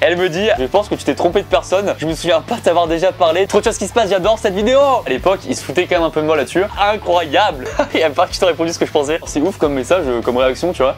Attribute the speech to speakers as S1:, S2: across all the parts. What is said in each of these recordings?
S1: Elle me dit, je pense que tu t'es trompé de personne, je me souviens pas t'avoir déjà parlé, trop de choses qui se passent, j'adore cette vidéo. À l'époque, il se foutait quand même un peu de moi là-dessus. Incroyable. Il y a pas qui t'a répondu ce que je pensais. C'est ouf comme message, comme réaction, tu vois.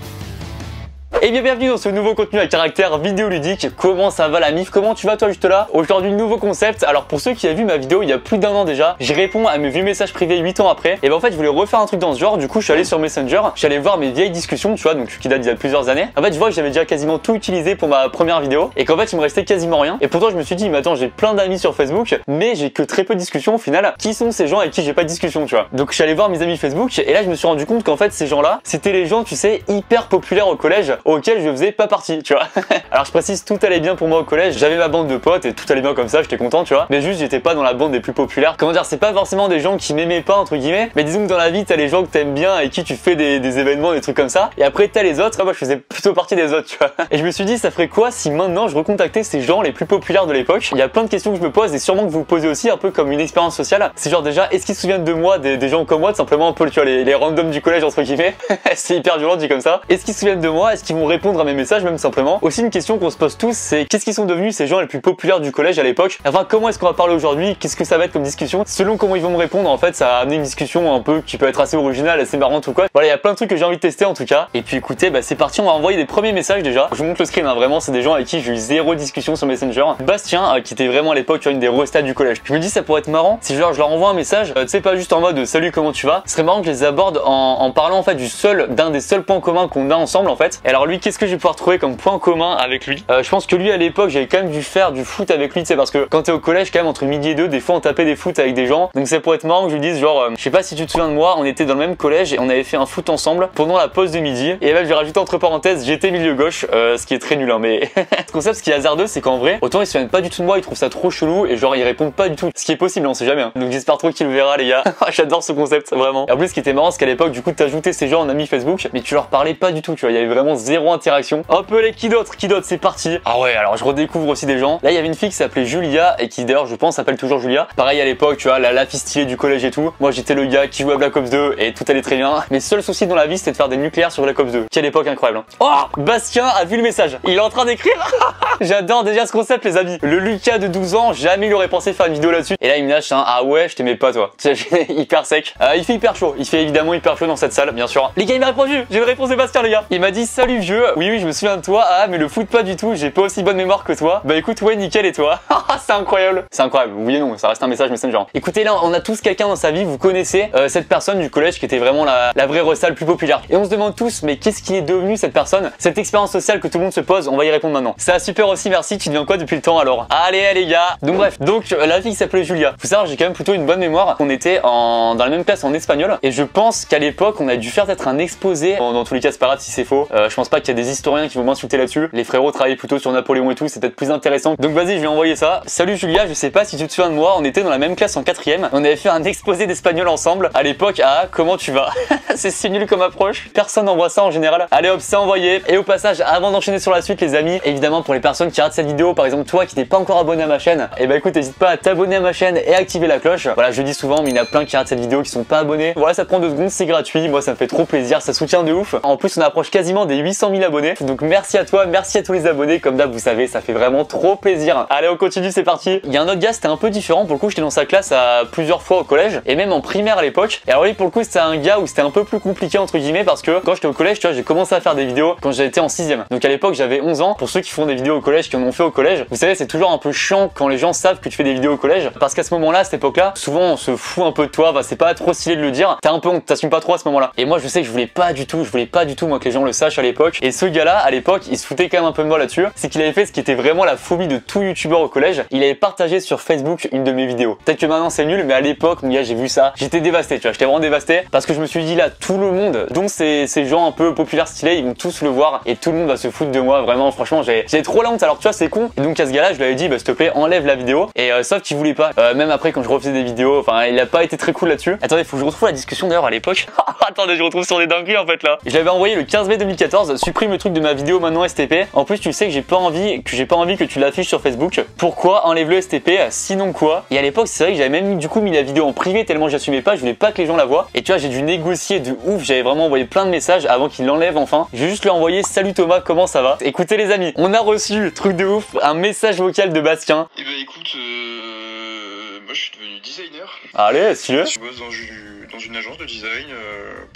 S1: Et bien bienvenue dans ce nouveau contenu à caractère vidéoludique. Comment ça va la mif? Comment tu vas toi juste là? Aujourd'hui nouveau concept. Alors pour ceux qui ont vu ma vidéo il y a plus d'1 an déjà, je réponds à mes vieux messages privés 8 ans après. Et ben en fait je voulais refaire un truc dans ce genre. Du coup je suis allé sur Messenger, je suis allé voir mes vieilles discussions, tu vois, donc qui datent d'il y a plusieurs années. En fait je vois que j'avais déjà quasiment tout utilisé pour ma première vidéo et qu'en fait il me restait quasiment rien. Et pourtant je me suis dit mais attends, j'ai plein d'amis sur Facebook mais j'ai que très peu de discussions au final. Qui sont ces gens avec qui j'ai pas de discussion, tu vois? Donc je suis allé voir mes amis Facebook et là je me suis rendu compte qu'en fait ces gens là c'était les gens, tu sais, hyper populaires au collège auxquels je faisais pas partie, tu vois. Alors je précise, tout allait bien pour moi au collège, j'avais ma bande de potes et tout allait bien comme ça, j'étais content, tu vois. Mais juste j'étais pas dans la bande des plus populaires. Comment dire, c'est pas forcément des gens qui m'aimaient pas entre guillemets, mais disons que dans la vie t'as les gens que t'aimes bien et qui tu fais des événements, des trucs comme ça. Et après t'as les autres, moi je faisais plutôt partie des autres, tu vois. Et je me suis dit ça ferait quoi si maintenant je recontactais ces gens les plus populaires de l'époque. Il y a plein de questions que je me pose et sûrement que vous vous posez aussi, un peu comme une expérience sociale. C'est genre déjà, est-ce qu'ils se souviennent de moi, des gens comme moi, tout simplement un peu, tu vois, les randoms du collège entre guillemets. C'est hyper violent dit comme ça. Est-ce qu'ils se souviennent de moi? Est-ce qu'ils vont répondre à mes messages même simplement? Aussi une question qu'on se pose tous, c'est qu'est-ce qu'ils sont devenus ces gens les plus populaires du collège à l'époque? Enfin comment est-ce qu'on va parler aujourd'hui? Qu'est-ce que ça va être comme discussion? Selon comment ils vont me répondre en fait ça a amené une discussion un peu qui peut être assez originale, assez marrante ou quoi. Voilà, il y a plein de trucs que j'ai envie de tester en tout cas. Et puis écoutez, bah c'est parti, on va envoyer des premiers messages déjà. Je vous montre le screen, hein, vraiment c'est des gens avec qui j'ai eu zéro discussion sur Messenger. Bastien qui était vraiment à l'époque une des restats du collège. Je me dis ça pourrait être marrant si genre je leur envoie un message, tu sais, pas juste en mode salut comment tu vas. Ce serait marrant que je les aborde en parlant en fait d'un des seuls points communs qu'on a ensemble en fait. Et alors lui, qu'est-ce que je vais pouvoir trouver comme point commun avec lui? Je pense que lui à l'époque j'avais quand même dû faire du foot avec lui, tu sais, parce que quand t'es au collège quand même entre midi et 2 des fois on tapait des foot avec des gens, donc ça pourrait être marrant que je lui dise genre je sais pas si tu te souviens de moi, on était dans le même collège et on avait fait un foot ensemble pendant la pause de midi. Et là je vais rajouter entre parenthèses j'étais milieu gauche, ce qui est très nul hein, mais ce concept, ce qui est hasardeux, c'est qu'en vrai autant ils se souviennent pas du tout de moi, ils trouvent ça trop chelou et genre ils répondent pas du tout, ce qui est possible on sait jamais hein. Donc j'espère trop qu'il le verra les gars. J'adore ce concept vraiment. Et en plus ce qui était marrant c'est qu'à l'époque du coup t'ajoutais ces gens en amis Facebook mais tu leur parlais pas du tout, tu vois, il y avait vraiment zéro interaction. Un peu les qui d'autre, c'est parti. Ah ouais, alors je redécouvre aussi des gens. Là il y avait une fille qui s'appelait Julia et qui d'ailleurs je pense s'appelle toujours Julia. Pareil à l'époque, tu vois, la fille stylée du collège et tout. Moi j'étais le gars qui jouait à Black Ops 2 et tout allait très bien. Mes seuls soucis dans la vie c'était de faire des nucléaires sur Black Ops 2. Quelle époque incroyable. Oh, Bastien a vu le message. Il est en train d'écrire. J'adore déjà ce concept les amis. Le Lucas de 12 ans, jamais il aurait pensé faire une vidéo là-dessus. Et là il me lâche un ah ouais, je t'aimais pas toi. Tu sais, hyper sec. Il fait hyper chaud. Il fait évidemment hyper chaud dans cette salle, bien sûr. Les gars, il m'a répondu. J'ai une réponse de Bastien les gars. Il m'a dit salut vieux. Oui, je me souviens de toi. Ah mais le foot pas du tout. J'ai pas aussi bonne mémoire que toi. Bah écoute, ouais, nickel, et toi? C'est incroyable. C'est incroyable. Oui et non, ça reste un message Messenger. Écoutez, là, on a tous quelqu'un dans sa vie, vous connaissez cette personne du collège qui était vraiment la vraie resta le plus populaire. Et on se demande tous, mais qu'est-ce qui est devenu cette personne? Cette expérience sociale que tout le monde se pose, on va y répondre maintenant. Ça super aussi, merci. Tu deviens quoi depuis le temps alors? Allez, les gars. Donc bref, la fille qui s'appelait Julia. Faut savoir, j'ai quand même plutôt une bonne mémoire. On était dans la même classe en espagnol et je pense qu'à l'époque, on a dû faire peut-être un exposé. Dans tous les cas, c'est pas grave si c'est faux. Je pense pas qu'il y a des historiens qui vont m'insulter là-dessus. Les frérots travaillaient plutôt sur Napoléon et tout, c'est peut-être plus intéressant. Donc vas-y, je vais envoyer ça. Salut Julia, je sais pas si tu te souviens de moi, on était dans la même classe en 4ème. On avait fait un exposé d'espagnol ensemble. À l'époque, comment tu vas? C'est si nul comme approche. Personne n'envoie ça en général. Allez hop, c'est envoyé. Et au passage, avant d'enchaîner sur la suite les amis, évidemment pour les personnes qui regardent cette vidéo, par exemple toi qui n'es pas encore abonné à ma chaîne, et bah écoute, n'hésite pas à t'abonner à ma chaîne et activer la cloche. Voilà, je le dis souvent, mais il y en a plein qui regardent cette vidéo qui sont pas abonnés. Voilà, ça te prend 2 secondes, c'est gratuit. Moi ça me fait trop plaisir, ça soutient de ouf. En plus, on approche quasiment des 800 000 abonnés. Donc merci à toi, merci à tous les abonnés. Comme d'hab, vous savez, ça fait vraiment trop plaisir. Allez, on continue, c'est parti. Il y a un autre gars, c'était un peu différent. Pour le coup, j'étais dans sa classe à plusieurs fois au collège et même en primaire à l'époque. Et alors lui, pour le coup, c'était un gars où c'était un peu plus compliqué entre guillemets parce que quand j'étais au collège, tu vois, j'ai commencé à faire des vidéos quand j'étais en 6ème. Donc à l'époque, j'avais 11 ans. Pour ceux qui font des vidéos au collège, qui en ont fait au collège, vous savez, c'est toujours un peu chiant quand les gens savent que tu fais des vidéos au collège parce qu'à ce moment-là, à cette époque-là, souvent on se fout un peu de toi. Bah, c'est pas trop stylé de le dire. T'as un peu honte, t'assumes pas trop à ce moment-là. Et moi, je sais que je voulais pas du tout moi que les gens le sachent à l'époque. Et ce gars-là, à l'époque, il se foutait quand même un peu de moi là-dessus. C'est qu'il avait fait ce qui était vraiment la phobie de tout youtubeur au collège. Il avait partagé sur Facebook une de mes vidéos. Peut-être que maintenant c'est nul, mais à l'époque, mon gars, j'ai vu ça. J'étais dévasté, tu vois. J'étais vraiment dévasté parce que je me suis dit là, tout le monde, donc ces gens un peu populaires stylés, ils vont tous le voir et tout le monde va se foutre de moi. Vraiment, franchement, j'ai trop la honte. Alors tu vois, c'est con. Et donc à ce gars-là, je lui avais dit, bah, s'il te plaît, enlève la vidéo. Et sauf qu'il voulait pas. Même après, quand je refaisais des vidéos, enfin, il a pas été très cool là-dessus. Attendez, faut que je retrouve la discussion d'ailleurs à l'époque. Attendez, je retrouve sur des dingueries en fait là. Je l'avais envoyé le 15 mai 2014 supprime le truc de ma vidéo maintenant STP. En plus tu sais que j'ai pas envie que tu l'affiches sur Facebook. Pourquoi? Enlève le STP, sinon quoi? Et à l'époque c'est vrai que j'avais même du coup mis la vidéo en privé tellement j'assumais pas, je voulais pas que les gens la voient. Et tu vois j'ai dû négocier de ouf, j'avais vraiment envoyé plein de messages avant qu'il l'enlève enfin. Je vais juste lui envoyer salut Thomas, comment ça va? Écoutez les amis, on a reçu, truc de ouf, un message vocal de Bastien.
S2: Eh ben écoute, moi je suis devenu designer.
S1: Allez, stylé.
S2: Je bosse dans une agence de design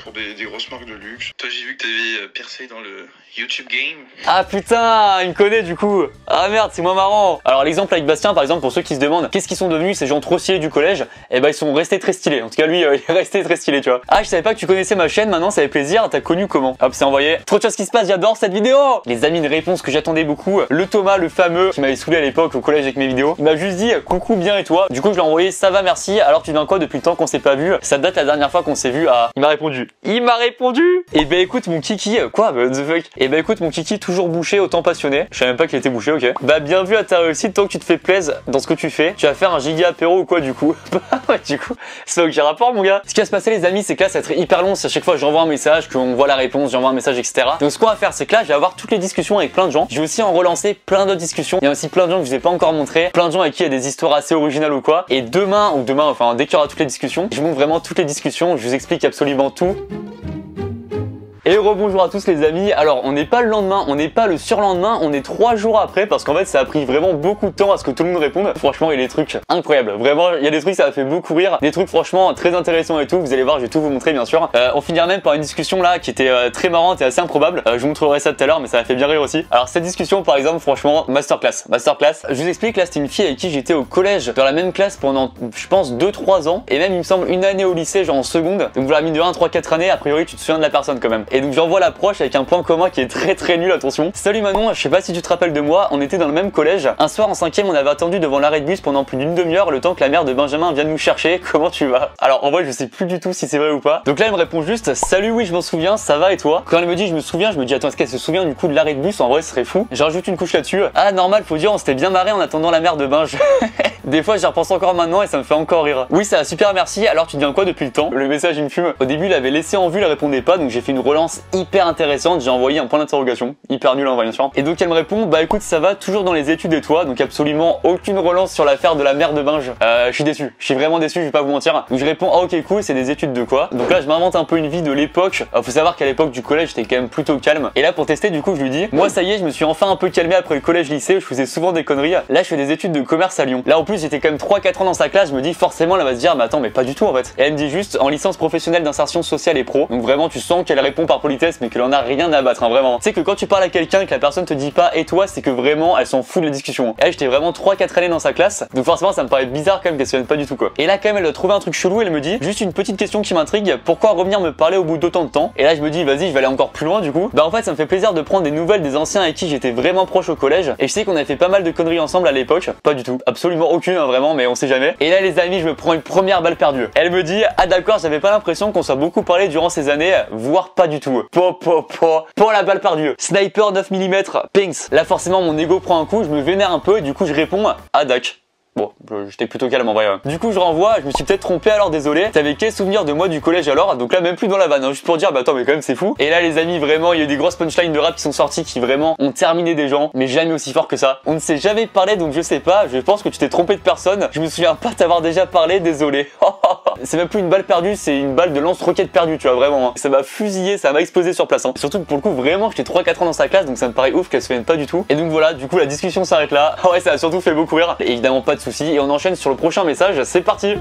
S2: pour des grosses marques de luxe. Toi j'ai vu que t'avais percé dans le YouTube game.
S1: Ah putain, il me connaît du coup. Ah merde, c'est moins marrant. Alors l'exemple avec Bastien par exemple, pour ceux qui se demandent qu'est-ce qu'ils sont devenus ces gens trop stylés du collège, eh ben ils sont restés très stylés. En tout cas lui, il est resté très stylé, tu vois. Ah je savais pas que tu connaissais ma chaîne, maintenant ça fait plaisir, t'as connu comment? Hop, c'est envoyé. Trop de choses qui se passent, j'adore cette vidéo. Les amis, une réponse que j'attendais beaucoup. Le Thomas, le fameux, qui m'avait saoulé à l'époque au collège avec mes vidéos, il m'a juste dit coucou bien et toi. Du coup je lui ai envoyé ça va merci, alors tu viens quoi depuis le temps qu'on s'est pas vu? Ça date la dernière fois qu'on s'est vu à... Il m'a répondu. Et ben écoute mon kiki, quoi what the fuck? Et ben écoute mon kiki, toujours bouché, autant passionné. Je savais même pas qu'il était bouché, ok. Bah bien vu à ta réussite, tant que tu te fais plaisir dans ce que tu fais. Tu vas faire un giga apéro ou quoi du coup? Bah ouais du coup, c'est aucun rapport mon gars. Ce qui va se passer les amis, c'est que là ça va être hyper long, si à chaque fois j'envoie un message, qu'on voit la réponse, j'envoie un message etc. Donc ce qu'on va faire c'est que là je vais avoir toutes les discussions avec plein de gens. Je vais aussi en relancer plein d'autres discussions. Il y a aussi plein de gens que je vous ai pas encore montré, plein de gens avec qui il y a des histoires assez originales ou quoi. Et demain, enfin dès qu'il y aura toutes les discussions, je vous montre vraiment toutes les discussions, je vous explique absolument tout. Et rebonjour à tous les amis. Alors on n'est pas le lendemain, on n'est pas le surlendemain, on est 3 jours après parce qu'en fait ça a pris vraiment beaucoup de temps à ce que tout le monde réponde. Franchement il y a des trucs incroyables, vraiment il y a des trucs ça m'a fait beaucoup rire, des trucs franchement très intéressants et tout, vous allez voir je vais tout vous montrer bien sûr. On finira même par une discussion là qui était très marrante et assez improbable, je vous montrerai ça tout à l'heure mais ça m'a fait bien rire aussi. Alors cette discussion par exemple franchement masterclass, je vous explique là c'était une fille avec qui j'étais au collège dans la même classe pendant je pense 2-3 ans et même il me semble une année au lycée genre en seconde, donc voilà mine de 1 3-4 années a priori tu te souviens de la personne quand même. Et donc j'envoie l'approche avec un point commun qui est très nul, attention. Salut Manon, je sais pas si tu te rappelles de moi, on était dans le même collège. Un soir en 5ème on avait attendu devant l'arrêt de bus pendant plus d'une demi-heure le temps que la mère de Benjamin vienne nous chercher. Comment tu vas? Alors en vrai je sais plus du tout si c'est vrai ou pas. Donc là elle me répond juste salut oui je m'en souviens, ça va et toi? Quand elle me dit je me souviens, je me dis attends est-ce qu'elle se souvient du coup de l'arrêt de bus? En vrai ce serait fou. Je rajoute une couche là-dessus. Ah normal faut dire on s'était bien marré en attendant la mère de Benj. Des fois j'y repense encore maintenant et ça me fait encore rire. Oui ça va super merci, alors tu deviens quoi depuis le temps? Le message il me fume. Au début il avait laissé en vue, elle répondait pas donc j'ai fait une relance hyper intéressante, j'ai envoyé un point d'interrogation, hyper nul en vrai bien sûr. Et donc elle me répond bah écoute ça va toujours dans les études et toi? Donc absolument aucune relance sur l'affaire de la mère de Benj. Je suis déçu, je suis vraiment déçu, je vais pas vous mentir. Donc je réponds ah ok cool c'est des études de quoi? Donc là je m'invente un peu une vie de l'époque. Faut savoir qu'à l'époque du collège j'étais quand même plutôt calme. Et là pour tester du coup je lui dis moi ça y est je me suis enfin un peu calmé après le collège lycée où je faisais souvent des conneries. Là je fais des études de commerce à Lyon. Là en plus j'étais quand même 3-4 ans dans sa classe, je me dis forcément elle va se dire mais attends mais pas du tout en fait. Et elle me dit juste en licence professionnelle d'insertion sociale et pro. Donc vraiment tu sens qu'elle répond par politesse mais qu'elle en a rien à battre hein, vraiment. Tu sais que quand tu parles à quelqu'un que la personne te dit pas et toi c'est que vraiment elle s'en fout de la discussion. Et là j'étais vraiment 3-4 années dans sa classe donc forcément ça me paraît bizarre quand même qu'elle se vienne pas du tout quoi. Et là quand même elle a trouvé un truc chelou, elle me dit juste une petite question qui m'intrigue, pourquoi revenir me parler au bout d'autant de temps? Et là je me dis vas-y je vais aller encore plus loin du coup. Bah en fait ça me fait plaisir de prendre des nouvelles des anciens avec qui j'étais vraiment proche au collège et je sais qu'on avait fait pas mal de conneries ensemble à l'époque. Pas du tout, absolument aucune hein, vraiment mais on sait jamais. Et là les amis je me prends une première balle perdue. Elle me dit ah d'accord j'avais pas l'impression qu'on soit beaucoup parlé durant ces années, voire pas du tout. Pour la balle perdue. Sniper 9 mm, pings. Là forcément mon ego prend un coup, je me vénère un peu et du coup je réponds ah dac. Bon, j'étais plutôt calme en vrai. Du coup, je renvoie, je me suis peut-être trompé alors désolé. T'avais quel souvenir de moi du collège alors? Donc là, même plus dans la vanne, hein, juste pour dire, bah attends, mais quand même, c'est fou. Et là, les amis, vraiment, il y a eu des grosses punchlines de rap qui sont sorties qui vraiment ont terminé des gens, mais jamais aussi fort que ça. On ne s'est jamais parlé, donc je sais pas, je pense que tu t'es trompé de personne. Je me souviens pas t'avoir déjà parlé, désolé. C'est même plus une balle perdue, c'est une balle de lance-roquette perdue, tu vois, vraiment. Hein. Ça m'a fusillé, ça m'a explosé sur place. Hein. Surtout que pour le coup, vraiment, j'étais 3-4 ans dans sa classe, donc ça me paraît ouf qu'elle se souvienne pas du tout. Et donc voilà, du coup, la discussion s'arrête là. Ouais, ça a surtout fait beaucoup rire. Et évidemment, pas de soucis. Et on enchaîne sur le prochain message, c'est parti.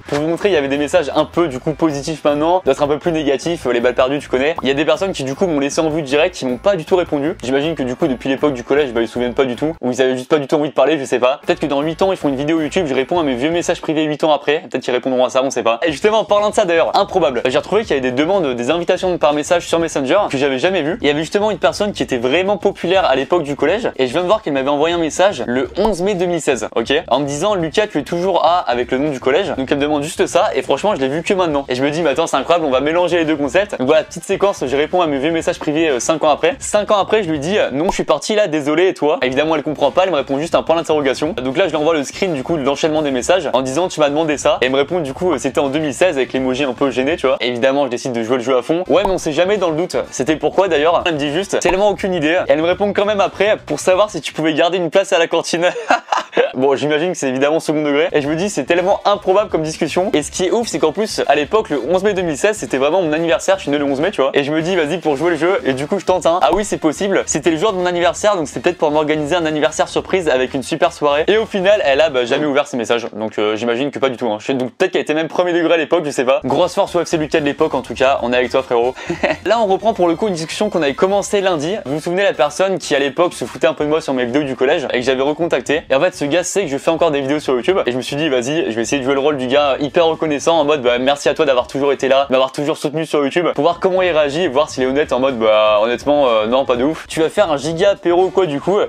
S1: Pour vous montrer, il y avait des messages un peu du coup positifs maintenant, d'autres un peu plus négatifs, les balles perdues tu connais. Il y a des personnes qui du coup m'ont laissé en vue direct, qui m'ont pas du tout répondu. J'imagine que du coup depuis l'époque du collège, bah ils se souviennent pas du tout, ou ils avaient juste pas du tout envie de parler, je sais pas. Peut-être que dans 8 ans ils font une vidéo YouTube, je réponds à mes vieux messages privés 8 ans après, peut-être qu'ils répondront à ça, on sait pas. Et justement en parlant de ça d'ailleurs, improbable, j'ai retrouvé qu'il y avait des demandes, des invitations par message sur Messenger que j'avais jamais vu. Il y avait justement une personne qui était vraiment populaire à l'époque du collège, et je viens de voir qu'elle m'avait envoyé un message le 11 mai 2016, ok, en me disant Lucas tu es toujours A avec le nom du collège. Donc elle me demande demande juste ça et franchement je l'ai vu que maintenant. Et je me dis mais attends c'est incroyable, on va mélanger les deux concepts. Donc voilà, petite séquence, je réponds à mes vieux messages privés 5 ans après. 5 ans après je lui dis non je suis parti là, désolé et toi. Évidemment elle comprend pas, elle me répond juste un point d'interrogation. Donc là je lui envoie le screen du coup de l'enchaînement des messages en disant tu m'as demandé ça. Et elle me répond du coup c'était en 2016 avec l'emoji un peu gêné tu vois. Et évidemment je décide de jouer le jeu à fond. Ouais mais on sait jamais dans le doute. C'était pourquoi d'ailleurs? Elle me dit juste tellement aucune idée. Et elle me répond quand même après pour savoir si tu pouvais garder une place à la cantine. Bon j'imagine que c'est évidemment second degré. Et je me dis c'est tellement improbable comme discussion. Et ce qui est ouf c'est qu'en plus à l'époque le 11 mai 2016 c'était vraiment mon anniversaire, je suis né le 11 mai tu vois. Et je me dis vas-y pour jouer le jeu. Et du coup je tente un. Ah oui c'est possible. C'était le jour de mon anniversaire donc c'était peut-être pour m'organiser un anniversaire surprise avec une super soirée. Et au final elle a jamais ouvert ses messages. Donc j'imagine que pas du tout hein. Donc peut-être qu'elle était même premier degré à l'époque, je sais pas. Grosse force au FC Lucas de l'époque en tout cas. On est avec toi frérot. Là on reprend pour le coup une discussion qu'on avait commencé lundi. Vous vous souvenez la personne qui à l'époque se foutait un peu de moi sur mes vidéos du collège et que j'avais recontacté. Et en fait ce gars sait que je fais encore des vidéos sur YouTube et je me suis dit vas-y je vais essayer de jouer le rôle du gars hyper reconnaissant en mode merci à toi d'avoir toujours été là, m'avoir toujours soutenu sur YouTube pour voir comment il réagit et voir s'il est honnête en mode honnêtement non pas de ouf. Tu vas faire un giga apéro quoi du coup.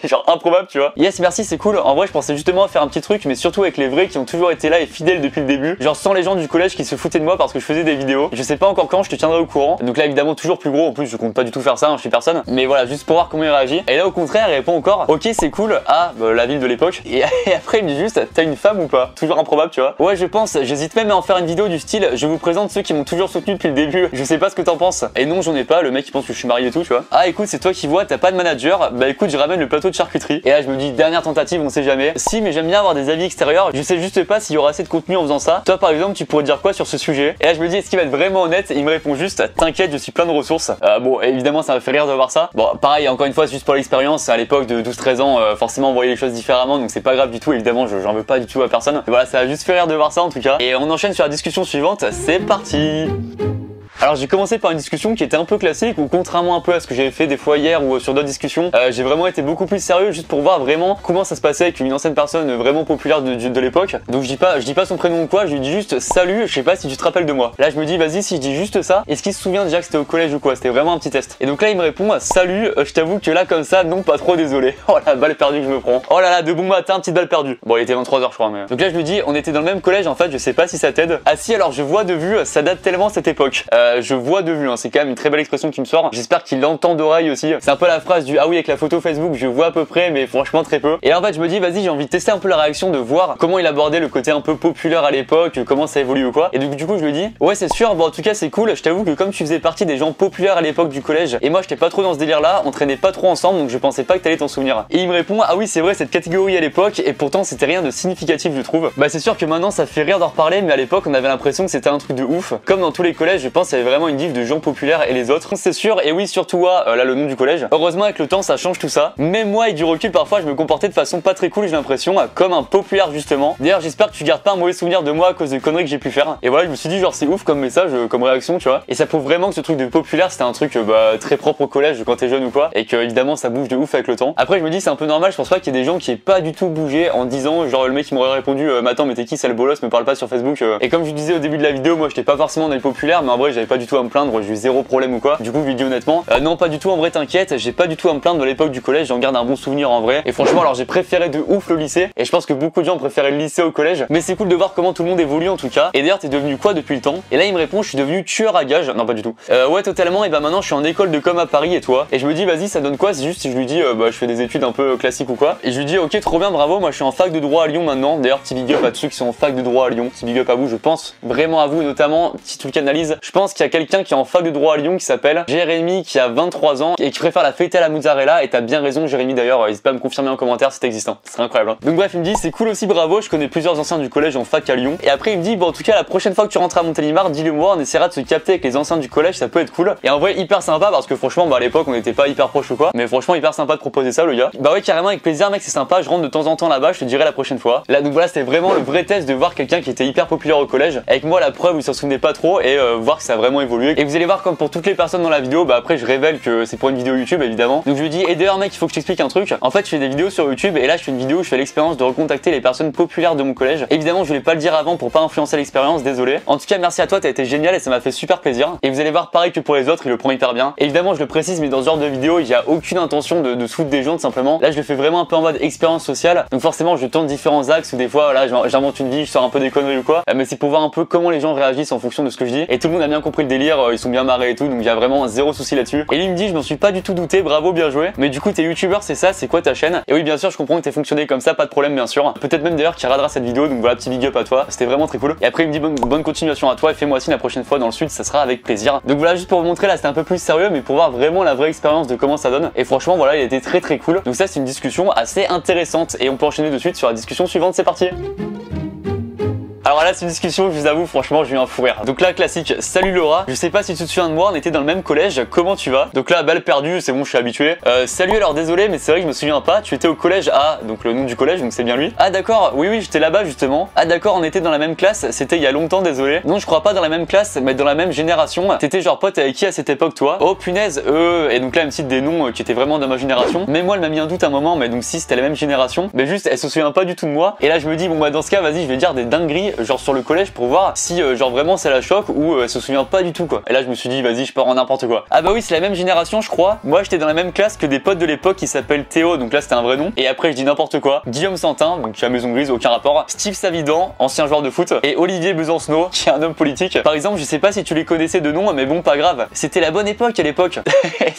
S1: Genre improbable tu vois. Yes merci c'est cool. En vrai je pensais justement à faire un petit truc mais surtout avec les vrais qui ont toujours été là et fidèles depuis le début. Genre sans les gens du collège qui se foutaient de moi parce que je faisais des vidéos. Je sais pas encore quand, je te tiendrai au courant. Donc là évidemment toujours plus gros, en plus je compte pas du tout faire ça, hein, je suis personne. Mais voilà juste pour voir comment il réagit. Et là au contraire il répond encore ok c'est cool à la ville de l'époque. Et après il me dit juste t'as une femme ou pas? Toujours improbable tu vois. Ouais je pense, j'hésite même à en faire une vidéo du style je vous présente ceux qui m'ont toujours soutenu depuis le début. Je sais pas ce que t'en penses. Et non j'en ai pas, le mec il pense que je suis marié et tout tu vois. Ah écoute c'est toi qui vois, t'as pas de manager. Bah écoute je ramène le plateau de charcuterie. Et là je me dis dernière tentative on sait jamais. Si mais j'aime bien avoir des avis extérieurs. Je sais juste pas s'il y aura assez de contenu en faisant ça. Toi par exemple tu pourrais dire quoi sur ce sujet? Et là je me dis est-ce qu'il va être vraiment honnête? Et il me répond juste t'inquiète je suis plein de ressources. Bon évidemment ça m'a fait rire de voir ça. Bon pareil encore une fois c'est juste pour l'expérience. À l'époque de 12-13 ans forcément on voyait les choses différemment donc c'est pas grave du tout évidemment j'en veux pas du tout à personne. Et voilà ça a juste fait rire de voir ça en tout cas. Et on enchaîne sur la discussion suivante, c'est parti. Alors j'ai commencé par une discussion qui était un peu classique où contrairement un peu à ce que j'avais fait des fois hier ou sur d'autres discussions, j'ai vraiment été beaucoup plus sérieux juste pour voir vraiment comment ça se passait avec une ancienne personne vraiment populaire de l'époque. Donc je dis pas son prénom ou quoi, je lui dis juste salut, je sais pas si tu te rappelles de moi. Là je me dis vas-y si je dis juste ça, est-ce qu'il se souvient déjà que c'était au collège ou quoi? C'était vraiment un petit test. Et donc là il me répond salut, je t'avoue que là comme ça non pas trop désolé. Oh la balle perdue que je me prends. Oh là là de bon matin, petite balle perdue. Bon il était 23h je crois mais. Donc là je lui dis on était dans le même collège en fait, je sais pas si ça t'aide. Ah si alors je vois de vue, ça date tellement cette époque. Je vois de vue. C'est quand même une très belle expression qui me sort. J'espère qu'il l'entend d'oreille aussi. C'est un peu la phrase du ah oui avec la photo Facebook je vois à peu près mais franchement très peu. Et là, en fait je me dis vas-y j'ai envie de tester un peu la réaction, de voir comment il abordait le côté un peu populaire à l'époque, comment ça évolue ou quoi. Et du coup je lui dis ouais c'est sûr, bon en tout cas c'est cool, je t'avoue que comme tu faisais partie des gens populaires à l'époque du collège et moi j'étais pas trop dans ce délire là, on traînait pas trop ensemble donc je pensais pas que t'allais t'en souvenir. Et il me répond ah oui c'est vrai cette catégorie à l'époque et pourtant c'était rien de significatif je trouve. Bah c'est sûr que maintenant ça fait rire d'en reparler mais à l'époque on avait l'impression que c'était un truc de ouf. Comme dans tous les collèges je pense qu'il y avait vraiment une diff de gens populaires et les autres c'est sûr. Et oui surtout là le nom du collège. Heureusement avec le temps ça change tout ça. Même moi avec du recul parfois je me comportais de façon pas très cool j'ai l'impression, comme un populaire justement. D'ailleurs j'espère que tu gardes pas un mauvais souvenir de moi à cause des conneries que j'ai pu faire. Et voilà je me suis dit genre c'est ouf comme message, comme réaction tu vois. Et ça prouve vraiment que ce truc de populaire c'était un truc très propre au collège quand t'es jeune ou quoi. Et que évidemment ça bouge de ouf avec le temps. Après je me dis c'est un peu normal, je pense pas qu'il y ait des gens qui aient pas du tout bougé en disant genre le mec qui m'aurait répondu mais attends mais t'es qui sale bolos, me parle pas sur Facebook. Et comme je disais au début de la vidéo moi j'étais pas forcément dans les populaires mais en vrai j'avais pas du tout à me plaindre, j'ai eu zéro problème ou quoi. Du coup je lui dis honnêtement non pas du tout en vrai t'inquiète, j'ai pas du tout à me plaindre de l'époque du collège, j'en garde un bon souvenir en vrai. Et franchement alors j'ai préféré de ouf le lycée et je pense que beaucoup de gens préféraient le lycée au collège. Mais c'est cool de voir comment tout le monde évolue en tout cas. Et d'ailleurs t'es devenu quoi depuis le temps? Et là il me répond je suis devenu tueur à gages. Non pas du tout. Ouais totalement et maintenant je suis en école de com à Paris et toi? Et je me dis vas-y ça donne quoi? C'est juste si je lui dis je fais des études un peu classiques ou quoi. Et je lui dis ok trop bien bravo, moi je suis en fac de droit à Lyon maintenant. D'ailleurs petit big up à tous ceux qui sont en fac de droit à Lyon. Petit big up à vous, je pense vraiment à vous notamment si tu le canalises. Je pense qu'il y a quelqu'un qui est en fac de droit à Lyon qui s'appelle Jérémy qui a 23 ans et qui préfère la feuilletée à la mozzarella. Et t'as bien raison Jérémy d'ailleurs, n'hésite pas à me confirmer en commentaire si c'est existant, ce serait incroyable hein. Donc bref il me dit c'est cool aussi bravo, je connais plusieurs anciens du collège en fac à Lyon. Et après il me dit bon en tout cas la prochaine fois que tu rentres à Montélimar dis-le moi, on essaiera de se capter avec les anciens du collège, ça peut être cool. Et en vrai hyper sympa parce que franchement à l'époque on était pas hyper proches ou quoi, mais franchement hyper sympa de proposer ça le gars. Bah ouais carrément avec plaisir mec, c'est sympa, je rentre de temps en temps là-bas, je te dirai la prochaine fois. Là donc voilà c'était vraiment le vrai test de voir quelqu'un qui était hyper populaire au collège avec moi, la preuve où il s'en souvenait pas trop et voir que ça a vraiment évolué. Et vous allez voir comme pour toutes les personnes dans la vidéo, bah après je révèle que c'est pour une vidéo YouTube évidemment. Donc je lui dis et d'ailleurs mec il faut que je t'explique un truc. En fait je fais des vidéos sur YouTube et là je fais une vidéo où je fais l'expérience de recontacter les personnes populaires de mon collège. Évidemment je voulais pas le dire avant pour pas influencer l'expérience, désolé. En tout cas merci à toi, t'as été génial et ça m'a fait super plaisir. Et vous allez voir pareil que pour les autres, il le prend hyper bien. Évidemment je le précise mais dans ce genre de vidéo il y a aucune intention de se foutre des gens tout simplement. Là je le fais vraiment un peu en mode expérience sociale. Donc forcément je tente différents axes ou des fois là j'invente une vie, je sors un peu des conneries ou quoi. Mais c'est pour voir un peu comment les gens réagissent en fonction de ce que je dis. Et tout le monde a bien compris le délire, ils sont bien marrés et tout, donc il y a vraiment zéro souci là-dessus. Et lui il me dit je m'en suis pas du tout douté, bravo, bien joué. Mais du coup t'es youtubeur, c'est ça, c'est quoi ta chaîne? Et oui bien sûr je comprends que t'es fonctionné comme ça, pas de problème bien sûr. Peut-être même d'ailleurs qu'il regardera cette vidéo, donc voilà, petit big up à toi, c'était vraiment très cool. Et après il me dit bonne continuation à toi et fais-moi signe la prochaine fois dans le sud, ça sera avec plaisir. Donc voilà, juste pour vous montrer là c'était un peu plus sérieux mais pour voir vraiment la vraie expérience de comment ça donne. Et franchement voilà, il était très cool. Donc ça c'est une discussion assez intéressante et on peut enchaîner de suite sur la discussion suivante, c'est parti. Alors là c'est une discussion, je vous avoue franchement j'ai eu un fou rire. Donc là classique, salut Laura, je sais pas si tu te souviens de moi, on était dans le même collège, comment tu vas? Donc là balle perdue, c'est bon je suis habitué. Salut, alors désolé mais c'est vrai que je me souviens pas, tu étais au collège A, donc le nom du collège, donc c'est bien lui. Ah d'accord, oui j'étais là-bas justement. Ah d'accord, on était dans la même classe, c'était il y a longtemps, désolé. Non je crois pas dans la même classe mais dans la même génération. T'étais genre pote avec qui à cette époque toi? Oh punaise, et donc là elle me cite des noms qui étaient vraiment de ma génération. Mais moi elle m'a mis un doute un moment, mais donc si c'était la même génération, mais juste elle se souvient pas du tout de moi. Et là je me dis bon bah dans ce cas vas-y je vais dire des dingueries genre sur le collège pour voir si genre vraiment ça la choque ou elle se souvient pas du tout quoi. Et là je me suis dit vas-y je pars en n'importe quoi. Ah bah oui c'est la même génération je crois. Moi j'étais dans la même classe que des potes de l'époque qui s'appellent Théo, donc là c'était un vrai nom. Et après je dis n'importe quoi. Guillaume Santin, donc qui a Maison Grise, aucun rapport. Steve Savidan, ancien joueur de foot. Et Olivier Besancenot, qui est un homme politique. Par exemple je sais pas si tu les connaissais de nom mais bon pas grave. C'était la bonne époque à l'époque.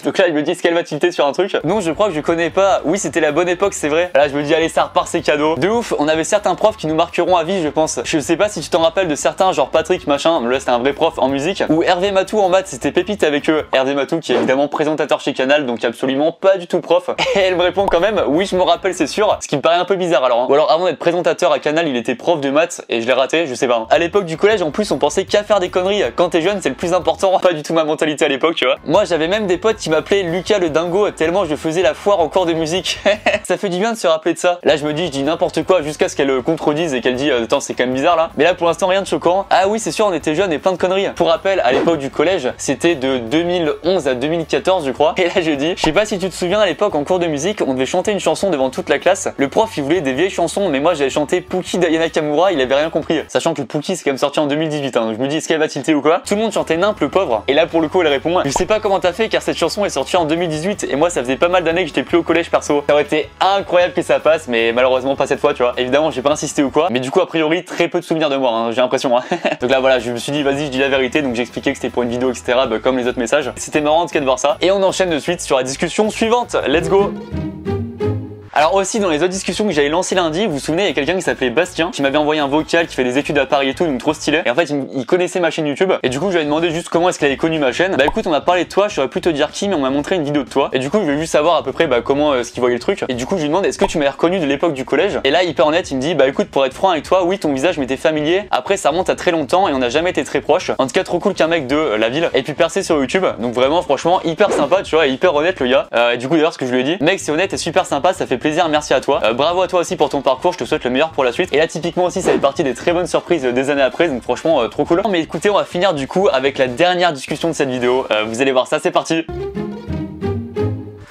S1: Donc là je me dis est-ce qu'elle va tilter sur un truc? Non je crois que je connais pas. Oui c'était la bonne époque c'est vrai. Là je me dis allez ça repart c'est cadeau. De ouf, on avait certains profs qui nous marqueront à vie je pense. Je sais pas si tu t'en rappelles de certains genre Patrick machin, là c'était un vrai prof en musique, ou Hervé Matou en maths, c'était pépite avec eux. Hervé Matou qui est évidemment présentateur chez Canal, donc absolument pas du tout prof. Et elle me répond quand même oui je me rappelle c'est sûr, ce qui me paraît un peu bizarre alors hein. Ou alors avant d'être présentateur à Canal il était prof de maths et je l'ai raté, je sais pas. À l'époque du collège en plus on pensait qu'à faire des conneries, quand t'es jeune c'est le plus important, pas du tout ma mentalité à l'époque tu vois. Moi j'avais même des potes qui m'appelaient Lucas le dingo tellement je faisais la foire en cours de musique. Ça fait du bien de se rappeler de ça. Là je me dis je dis n'importe quoi jusqu'à ce qu'elle contredise et qu'elle dit attends c'est quand même bizarre là. Mais là pour l'instant rien de choquant. Ah oui c'est sûr on était jeunes et plein de conneries. Pour rappel à l'époque du collège c'était de 2011 à 2014 je crois. Et là je dis je sais pas si tu te souviens à l'époque en cours de musique on devait chanter une chanson devant toute la classe. Le prof il voulait des vieilles chansons mais moi j'avais chanté Pookie d'Ayana Kamura, il avait rien compris. Sachant que Pookie c'est quand même sorti en 2018 hein. Donc je me dis est-ce qu'elle va tilter ou quoi. Tout le monde chantait nimp le pauvre. Et là pour le coup elle répond je sais pas comment t'as fait car cette chanson est sortie en 2018 et moi ça faisait pas mal d'années que j'étais plus au collège perso. Ça aurait été incroyable que ça passe mais malheureusement pas cette fois tu vois. Évidemment j'ai pas insisté ou quoi mais du coup a priori très peu de souvenirs de moi hein, j'ai l'impression hein. Donc là voilà je me suis dit vas-y je dis la vérité donc j'expliquais que c'était pour une vidéo etc bah, comme les autres messages. C'était marrant en tout cas de voir ça et on enchaîne de suite sur la discussion suivante, let's go. Alors aussi dans les autres discussions que j'avais lancées lundi, vous vous souvenez il y a quelqu'un qui s'appelait Bastien qui m'avait envoyé un vocal qui fait des études à Paris et tout donc trop stylé. Et en fait il connaissait ma chaîne YouTube et du coup je lui ai demandé juste comment est-ce qu'il avait connu ma chaîne. Bah écoute on a parlé de toi, je saurais plus te dire qui mais on m'a montré une vidéo de toi et du coup je voulais juste savoir à peu près bah, comment est-ce qu'il voyait le truc. Et du coup je lui demande est-ce que tu m'avais reconnu de l'époque du collège. Et là hyper honnête il me dit bah écoute pour être franc avec toi oui ton visage m'était familier. Après ça remonte à très longtemps et on n'a jamais été très proches. En tout cas trop cool qu'un mec de la ville ait pu percer sur YouTube. Donc vraiment franchement hyper sympa tu vois et hyper honnête le gars. Et du coup d'ailleurs ce que je lui ai dit mec c'est honnête et super sympa ça fait plaisir merci à toi. Bravo à toi aussi pour ton parcours, je te souhaite le meilleur pour la suite. Et là typiquement aussi ça fait partie des très bonnes surprises des années après donc franchement trop cool. Mais écoutez on va finir du coup avec la dernière discussion de cette vidéo. Vous allez voir ça, c'est parti.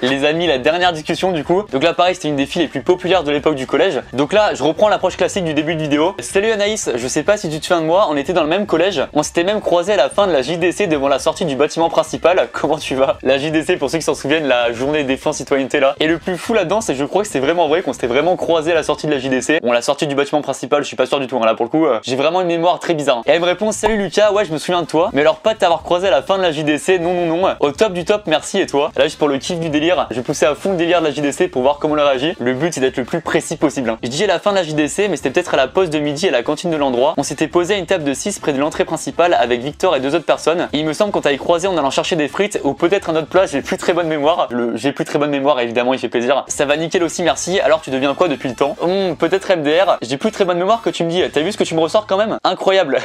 S1: Les amis, la dernière discussion du coup. Donc là pareil c'était une des filles les plus populaires de l'époque du collège. Donc là je reprends l'approche classique du début de vidéo. Salut Anaïs, je sais pas si tu te souviens de moi, on était dans le même collège. On s'était même croisé à la fin de la JDC devant la sortie du bâtiment principal. Comment tu vas? La JDC pour ceux qui s'en souviennent, la journée défense citoyenneté là. Et le plus fou là-dedans c'est que je crois que c'est vraiment vrai qu'on s'était vraiment croisé à la sortie de la JDC. Bon la sortie du bâtiment principal je suis pas sûr du tout hein, là pour le coup. J'ai vraiment une mémoire très bizarre. Et elle me répond salut Lucas, ouais je me souviens de toi. Mais alors pas de t'avoir croisé à la fin de la JDC, non. Au top du top merci et toi. Là juste pour le kiff du délire, je poussais à fond le délire de la JDC pour voir comment elle réagit. Le but c'est d'être le plus précis possible hein. Je dis à la fin de la JDC mais c'était peut-être à la pause de midi à la cantine de l'endroit. On s'était posé à une table de 6 près de l'entrée principale avec Victor et 2 autres personnes. Et il me semble qu'on t'avait croisé en allant chercher des frites ou peut-être un autre plat, j'ai plus très bonne mémoire. J'ai plus très bonne mémoire évidemment il fait plaisir. Ça va nickel aussi merci, alors tu deviens quoi depuis le temps? Peut-être MDR, j'ai plus très bonne mémoire que tu me dis. T'as vu ce que tu me ressors quand même? Incroyable.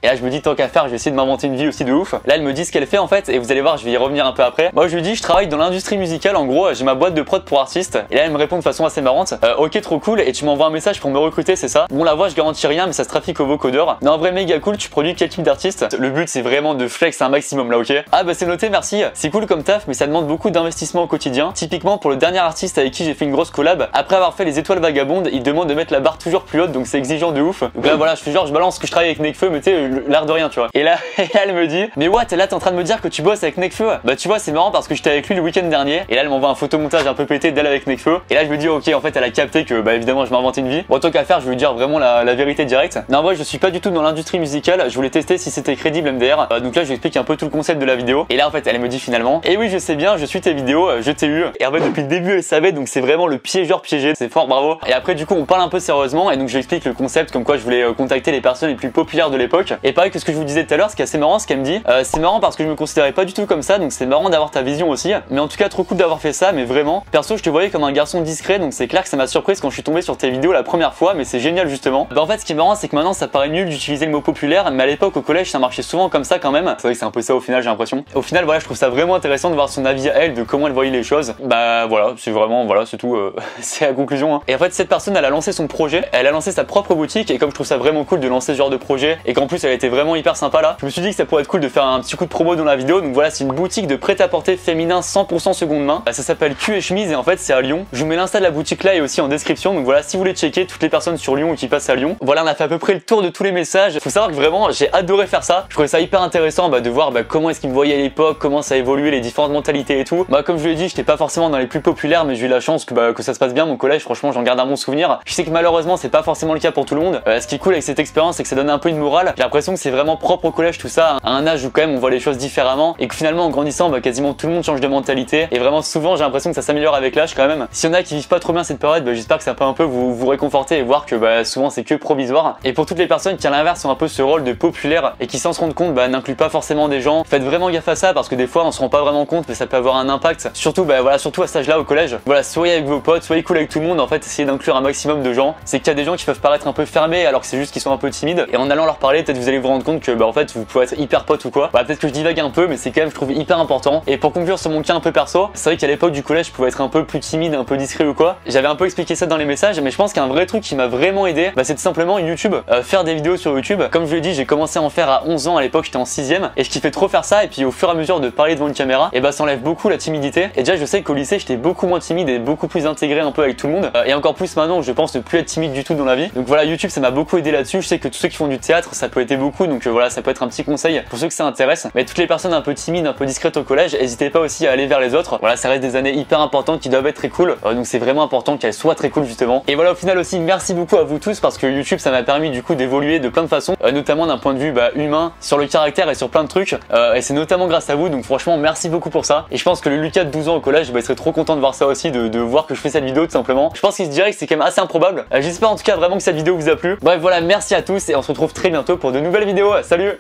S1: Et là je me dis tant qu'à faire je vais essayer de m'inventer une vie aussi de ouf. Là elle me dit ce qu'elle fait en fait et vous allez voir je vais y revenir un peu après. Moi je lui dis je travaille dans l'industrie musicale musicale, en gros j'ai ma boîte de prod pour artistes et là elle me répond de façon assez marrante. Ok, trop cool, et tu m'envoies un message pour me recruter, c'est ça? Bon, la voix je garantis rien, mais ça se trafique au vocodeur. Non, en vrai méga cool, tu produis quel type d'artiste? Le but c'est vraiment de flex un maximum là, ok? Ah bah c'est noté, merci. C'est cool comme taf, mais ça demande beaucoup d'investissement au quotidien. Typiquement pour le dernier artiste avec qui j'ai fait une grosse collab, après avoir fait les étoiles vagabondes, il demande de mettre la barre toujours plus haute, donc c'est exigeant de ouf. Donc là voilà, je fais genre je balance que je travaille avec Nekfeu, mais tu sais, l'air de rien, tu vois. Et là elle me dit, mais what, là t'es en train de me dire que tu bosses avec Nekfeu? Bah tu vois, c'est marrant parce que j'étais avec lui le week-end dernier, et là elle m'envoie un photomontage un peu pété d'elle avec Nekfeu, et là je me dis ok, en fait elle a capté que bah évidemment je m'inventais une vie. Bon, tant qu'à faire, je vais lui dire vraiment la vérité directe. Non, moi je suis pas du tout dans l'industrie musicale, je voulais tester si c'était crédible MDR. Donc là je lui explique un peu tout le concept de la vidéo, et là en fait elle me dit finalement, et oui je sais bien, je suis tes vidéos, je t'ai eu. Et en fait depuis le début elle savait, donc c'est vraiment le piégeur piégé, c'est fort, bravo. Et après du coup on parle un peu sérieusement, et donc je lui explique le concept comme quoi je voulais contacter les personnes les plus populaires de l'époque. Et pareil que ce que je vous disais tout à l'heure, ce qui est assez marrant, ce qu'elle me dit, c'est marrant parce que je me considérais pas du tout comme ça, donc c'est marrant d'avoir ta vision aussi. Mais en tout cas trop cool d'avoir fait ça, mais vraiment, perso je te voyais comme un garçon discret, donc c'est clair que ça m'a surprise quand je suis tombé sur tes vidéos la première fois, mais c'est génial justement. Bah en fait ce qui est marrant c'est que maintenant ça paraît nul d'utiliser le mot populaire, mais à l'époque au collège ça marchait souvent comme ça quand même. C'est vrai que c'est un peu ça au final, j'ai l'impression. Au final voilà, je trouve ça vraiment intéressant de voir son avis à elle, de comment elle voyait les choses. Bah voilà, c'est vraiment, voilà, c'est tout, c'est la conclusion hein. Et en fait cette personne elle a lancé son projet, elle a lancé sa propre boutique, et comme je trouve ça vraiment cool de lancer ce genre de projet, et qu'en plus elle était vraiment hyper sympa là, je me suis dit que ça pourrait être cool de faire un petit coup de promo dans la vidéo. Donc voilà, c'est une boutique de prêt-à-porter féminin 100% seconde main. Ça s'appelle Cul et Chemise, et en fait c'est à Lyon. Je vous mets l'insta de la boutique là et aussi en description, donc voilà si vous voulez checker toutes les personnes sur Lyon ou qui passent à Lyon. Voilà, on a fait à peu près le tour de tous les messages. Faut savoir que vraiment j'ai adoré faire ça, je trouvais ça hyper intéressant de voir comment est-ce qu'ils me voyaient à l'époque, comment ça a évolué, les différentes mentalités et tout. Comme je vous l'ai dit, j'étais pas forcément dans les plus populaires, mais j'ai eu la chance que ça se passe bien. Mon collège, franchement j'en garde un bon souvenir. Je sais que malheureusement c'est pas forcément le cas pour tout le monde. Ce qui est cool avec cette expérience, c'est que ça donne un peu une morale. J'ai l'impression que c'est vraiment propre au collège tout ça, à un âge où quand même on voit les choses différemment, et que finalement en grandissant quasiment tout le monde change de mentalité, et vraiment souvent j'ai l'impression que ça s'améliore avec l'âge quand même. S'il y en a qui vivent pas trop bien cette période, j'espère que ça peut un peu vous réconforter et voir que souvent c'est que provisoire. Et pour toutes les personnes qui à l'inverse ont un peu ce rôle de populaire et qui sans se rendre compte n'incluent pas forcément des gens, faites vraiment gaffe à ça, parce que des fois on se rend pas vraiment compte, mais ça peut avoir un impact. Surtout surtout à cet âge là au collège. Voilà, soyez avec vos potes, soyez cool avec tout le monde, en fait essayez d'inclure un maximum de gens. C'est qu'il y a des gens qui peuvent paraître un peu fermés alors que c'est juste qu'ils sont un peu timides, et en allant leur parler peut-être vous allez vous rendre compte que en fait vous pouvez être hyper pote ou quoi. Peut-être que je divague un peu, mais c'est quand même je trouve hyper important. Et pour conclure sur mon cas un peu perso, c'est vrai qu'à l'époque du collège je pouvais être un peu plus timide, un peu discret ou quoi. J'avais un peu expliqué ça dans les messages, mais je pense qu'un vrai truc qui m'a vraiment aidé, c'est tout simplement YouTube, faire des vidéos sur YouTube. Comme je l'ai dit, j'ai commencé à en faire à 11 ans, à l'époque j'étais en 6ème, et je kiffais trop faire ça, et puis au fur et à mesure de parler devant une caméra, ça enlève beaucoup la timidité. Et déjà je sais qu'au lycée j'étais beaucoup moins timide et beaucoup plus intégré un peu avec tout le monde, et encore plus maintenant où je pense ne plus être timide du tout dans la vie. Donc voilà, YouTube ça m'a beaucoup aidé là-dessus. Je sais que tous ceux qui font du théâtre ça peut aider beaucoup, donc voilà, ça peut être un petit conseil pour ceux que ça intéresse. Mais toutes les personnes un peu timides, un peu discrètes au collège, n'hésitez pas aussi à aller vers les autres. Voilà, ça reste des années hyper importantes qui doivent être très cool, donc c'est vraiment important qu'elles soient très cool justement. Et voilà, au final aussi merci beaucoup à vous tous, parce que YouTube ça m'a permis du coup d'évoluer de plein de façons, notamment d'un point de vue humain, sur le caractère et sur plein de trucs, et c'est notamment grâce à vous, donc franchement merci beaucoup pour ça. Et je pense que le Lucas de 12 ans au collège il serait trop content de voir ça aussi, de voir que je fais cette vidéo tout simplement. Je pense qu'il se dirait que c'est quand même assez improbable. J'espère en tout cas vraiment que cette vidéo vous a plu. Bref voilà, merci à tous et on se retrouve très bientôt pour de nouvelles vidéos. Salut!